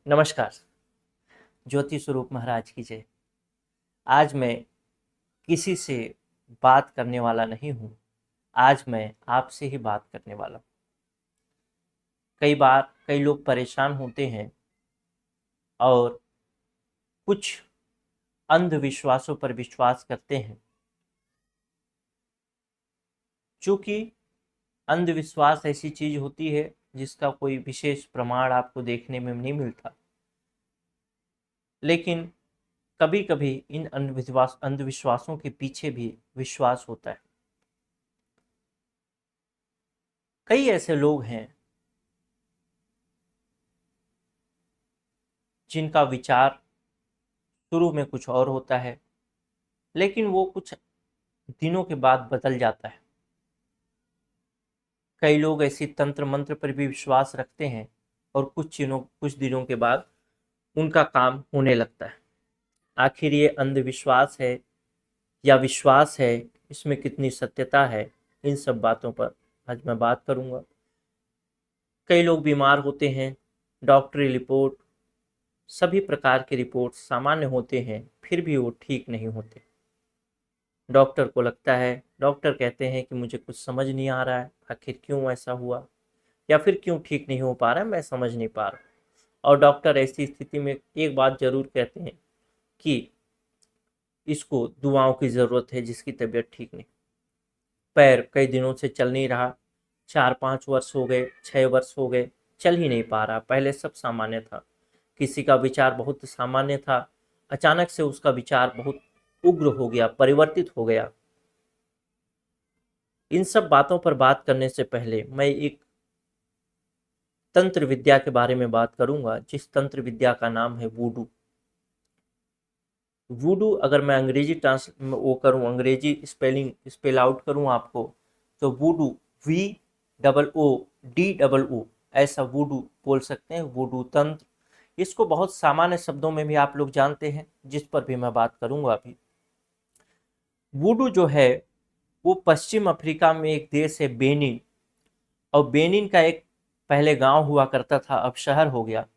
नमस्कार। ज्योति स्वरूप महाराज की जय। आज मैं किसी से बात करने वाला नहीं हूँ। आज मैं आपसे ही बात करने वाला हूँ। कई बार कई लोग परेशान होते हैं और कुछ अंधविश्वासों पर विश्वास करते हैं। चूँकि अंधविश्वास ऐसी चीज़ होती है जिसका कोई विशेष प्रमाण आपको देखने में नहीं मिलता, लेकिन कभी-कभी इन अंधविश्वासों के पीछे भी विश्वास होता है। कई ऐसे लोग हैं जिनका विचार शुरू में कुछ और होता है, लेकिन वो कुछ दिनों के बाद बदल जाता है। कई लोग ऐसी तंत्र मंत्र पर भी विश्वास रखते हैं और कुछ दिनों के बाद उनका काम होने लगता है। आखिर ये अंधविश्वास है या विश्वास है, इसमें कितनी सत्यता है, इन सब बातों पर आज मैं बात करूंगा। कई लोग बीमार होते हैं, डॉक्टरी रिपोर्ट, सभी प्रकार के रिपोर्ट सामान्य होते हैं, फिर भी वो ठीक नहीं होते। डॉक्टर को लगता है, डॉक्टर कहते हैं कि मुझे कुछ समझ नहीं आ रहा है, आखिर क्यों ऐसा हुआ या फिर क्यों ठीक नहीं हो पा रहा है, मैं समझ नहीं पा रहा। और डॉक्टर ऐसी स्थिति में एक बात जरूर कहते हैं कि इसको दुआओं की ज़रूरत है, जिसकी तबीयत ठीक नहीं। पैर कई दिनों से चल नहीं रहा, 4-5 वर्ष हो गए, 6 वर्ष हो गए, चल ही नहीं पा रहा। पहले सब सामान्य था, किसी का विचार बहुत सामान्य था, अचानक से उसका विचार बहुत उग्र हो गया, परिवर्तित हो गया। इन सब बातों पर बात करने से पहले मैं एक तंत्र विद्या के बारे में बात करूंगा, जिस तंत्र विद्या का नाम है वूडू। वूडू अगर मैं अंग्रेजी अंग्रेजी स्पेल आउट करूं आपको, तो वूडू VOODOO ऐसा वूडू बोल सकते हैं। वूडू तंत्र, इसको बहुत सामान्य शब्दों में भी आप लोग जानते हैं, जिस पर भी मैं बात करूंगा अभी। वूडू जो है वो पश्चिम अफ्रीका में एक देश है बेनिन, और बेनिन का एक पहले गांव हुआ करता था, अब शहर हो गया,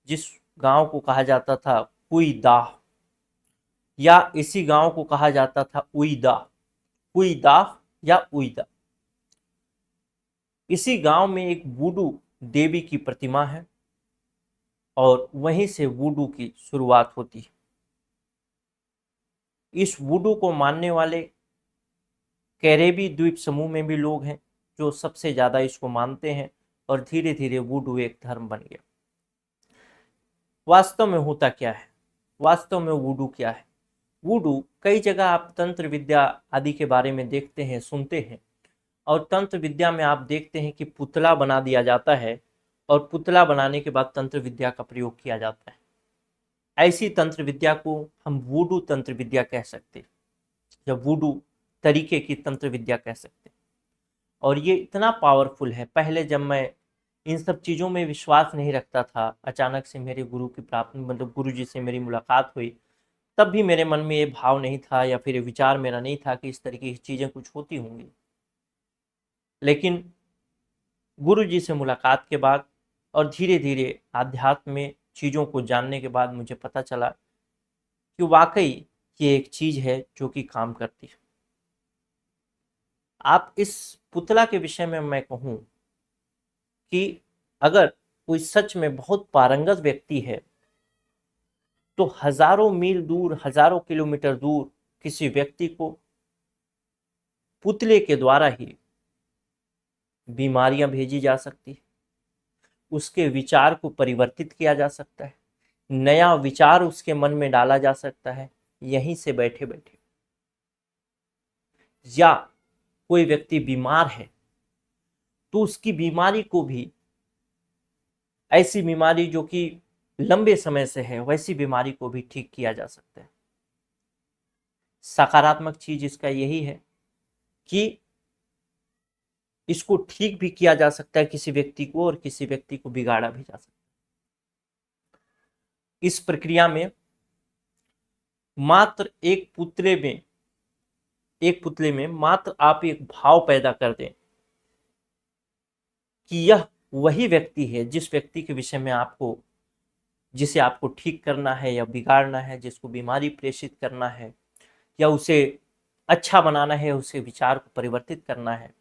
जिस गांव को कहा जाता था कुईदाह, या इसी गांव को कहा जाता था उईदा, कुईदाह या उईदा। इसी गांव में एक वुडू देवी की प्रतिमा है और वहीं से वुडू की शुरुआत होती है। इस वुडू को मानने वाले कैरेबी द्वीप समूह में भी लोग हैं जो सबसे ज्यादा इसको मानते हैं, और धीरे धीरे वुडू एक धर्म बन गया। वास्तव में होता क्या है, वास्तव में वुडू क्या है? वुडू, कई जगह आप तंत्र विद्या आदि के बारे में देखते हैं, सुनते हैं, और तंत्र विद्या में आप देखते हैं कि पुतला बना दिया जाता है और पुतला बनाने के बाद तंत्र विद्या का प्रयोग किया जाता है। ऐसी तंत्र विद्या को हम वुडू तंत्र विद्या कह सकते हैं, या वुडू तरीके की तंत्र विद्या कह सकते हैं। और ये इतना पावरफुल है। पहले जब मैं इन सब चीज़ों में विश्वास नहीं रखता था, अचानक से मेरे गुरु की प्राप्ति, मतलब गुरु जी से मेरी मुलाकात हुई, तब भी मेरे मन में ये भाव नहीं था या फिर ये विचार मेरा नहीं था कि इस तरीके की चीज़ें कुछ होती होंगी। लेकिन गुरु जी से मुलाकात के बाद और धीरे धीरे आध्यात्म में चीज़ों को जानने के बाद मुझे पता चला कि वाकई ये एक चीज़ है जो कि काम करती है। आप इस पुतला के विषय में मैं कहूँ कि अगर कोई सच में बहुत पारंगत व्यक्ति है, तो हजारों मील दूर, हजारों किलोमीटर दूर किसी व्यक्ति को पुतले के द्वारा ही बीमारियां भेजी जा सकती है, उसके विचार को परिवर्तित किया जा सकता है, नया विचार उसके मन में डाला जा सकता है यहीं से बैठे बैठे। या कोई व्यक्ति बीमार है तो उसकी बीमारी को भी, ऐसी बीमारी जो कि लंबे समय से है, वैसी बीमारी को भी ठीक किया जा सकता है। सकारात्मक चीज इसका यही है कि इसको ठीक भी किया जा सकता है किसी व्यक्ति को, और किसी व्यक्ति को बिगाड़ा भी जा सकता है। इस प्रक्रिया में मात्र एक पुतले में मात्र आप एक भाव पैदा कर दें कि यह वही व्यक्ति है जिस व्यक्ति के विषय में आपको जिसे आपको ठीक करना है या बिगाड़ना है, जिसको बीमारी प्रेषित करना है या उसे अच्छा बनाना है, उसे विचार को परिवर्तित करना है,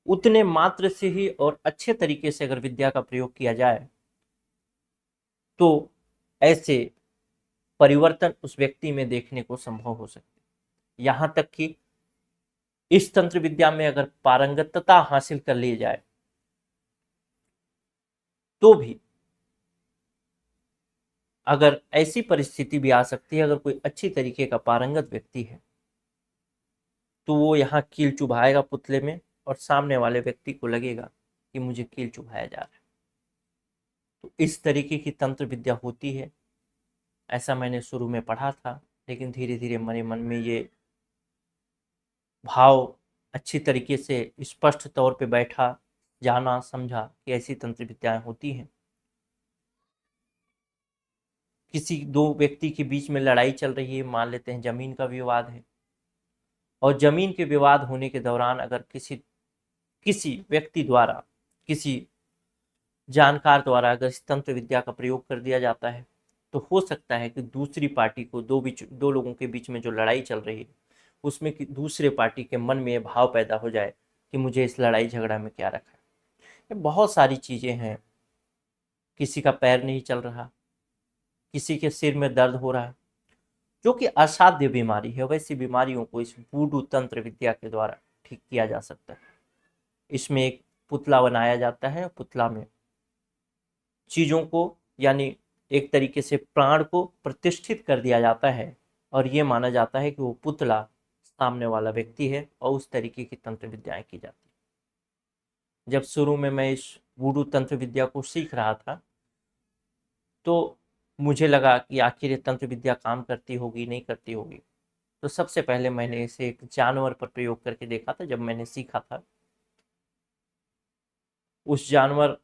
उतने मात्र से ही और अच्छे तरीके से अगर विद्या का प्रयोग किया जाए तो ऐसे परिवर्तन उस व्यक्ति में देखने को संभव हो सकते। यहाँ तक कि इस तंत्र विद्या में अगर पारंगतता हासिल कर ली जाए तो भी अगर ऐसी परिस्थिति भी आ सकती है, अगर कोई अच्छी तरीके का पारंगत व्यक्ति है तो वो यहाँ कील चुभाएगा पुतले में और सामने वाले व्यक्ति को लगेगा कि मुझे कील चुभाया जा रहा है। तो इस तरीके की तंत्र विद्या होती है, ऐसा मैंने शुरू में पढ़ा था, लेकिन धीरे धीरे मेरे मन में ये भाव अच्छी तरीके से स्पष्ट तौर पे बैठा, जाना समझा कि ऐसी तंत्र विद्याएं होती हैं। किसी दो व्यक्ति के बीच में लड़ाई चल रही है, मान लेते हैं जमीन का विवाद है, और जमीन के विवाद होने के दौरान अगर किसी व्यक्ति द्वारा, किसी जानकार द्वारा अगर इस तंत्र विद्या का प्रयोग कर दिया जाता है तो हो सकता है कि दूसरी पार्टी को, दो लोगों के बीच में जो लड़ाई चल रही है उसमें कि दूसरे पार्टी के मन में ये भाव पैदा हो जाए कि मुझे इस लड़ाई झगड़ा में क्या रखा है। ये बहुत सारी चीज़ें हैं, किसी का पैर नहीं चल रहा, किसी के सिर में दर्द हो रहा है, जो कि असाध्य बीमारी है, वैसी बीमारियों को इस वूडू तंत्र विद्या के द्वारा ठीक किया जा सकता है। इसमें एक पुतला बनाया जाता है, पुतला में चीज़ों को यानी एक तरीके से प्राण को प्रतिष्ठित कर दिया जाता है और ये माना जाता है कि वो पुतला सामने वाला व्यक्ति है, और उस तरीके की तंत्र विद्याएं की जाती है। जब शुरू में मैं इस वूडू तंत्र विद्या को सीख रहा था तो मुझे लगा कि आखिर ये तंत्र विद्या काम करती होगी नहीं करती होगी, तो सबसे पहले मैंने इसे एक जानवर पर प्रयोग करके देखा था। जब मैंने सीखा था, उस जानवर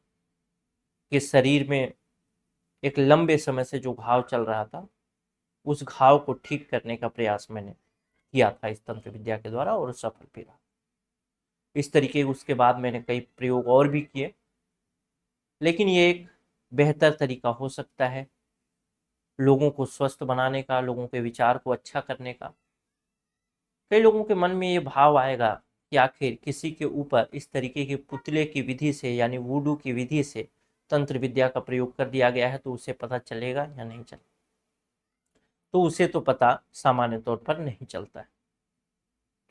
के शरीर में एक लंबे समय से जो घाव चल रहा था, उस घाव को ठीक करने का प्रयास मैंने किया था इस तंत्र विद्या के द्वारा, और सफल भी रहा। इस तरीके उसके बाद मैंने कई प्रयोग और भी किए, लेकिन ये एक बेहतर तरीका हो सकता है लोगों को स्वस्थ बनाने का, लोगों के विचार को अच्छा करने का। कई लोगों के मन में ये भाव आएगा कि आखिर किसी के ऊपर इस तरीके के पुतले की विधि से यानी वूडू की विधि से तंत्र विद्या का प्रयोग कर दिया गया है तो उसे पता चलेगा या नहीं चलेगा। तो उसे तो पता सामान्य तौर पर नहीं चलता है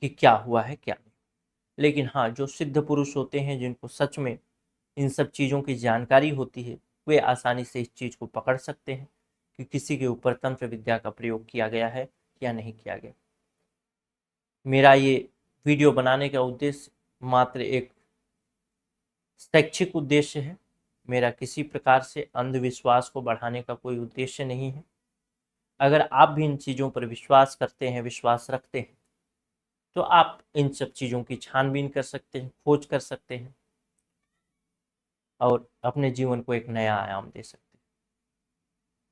कि क्या हुआ है क्या नहीं। लेकिन हाँ, जो सिद्ध पुरुष होते हैं, जिनको सच में इन सब चीज़ों की जानकारी होती है, वे आसानी से इस चीज़ को पकड़ सकते हैं कि किसी के ऊपर तंत्र विद्या का प्रयोग किया गया है या नहीं किया गया। मेरा ये वीडियो बनाने का उद्देश्य मात्र एक शैक्षिक उद्देश्य है। मेरा किसी प्रकार से अंधविश्वास को बढ़ाने का कोई उद्देश्य नहीं है। अगर आप भी इन चीज़ों पर विश्वास करते हैं, विश्वास रखते हैं, तो आप इन सब चीज़ों की छानबीन कर सकते हैं, खोज कर सकते हैं और अपने जीवन को एक नया आयाम दे सकते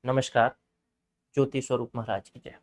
हैं। नमस्कार। ज्योति स्वरूप महाराज की जय।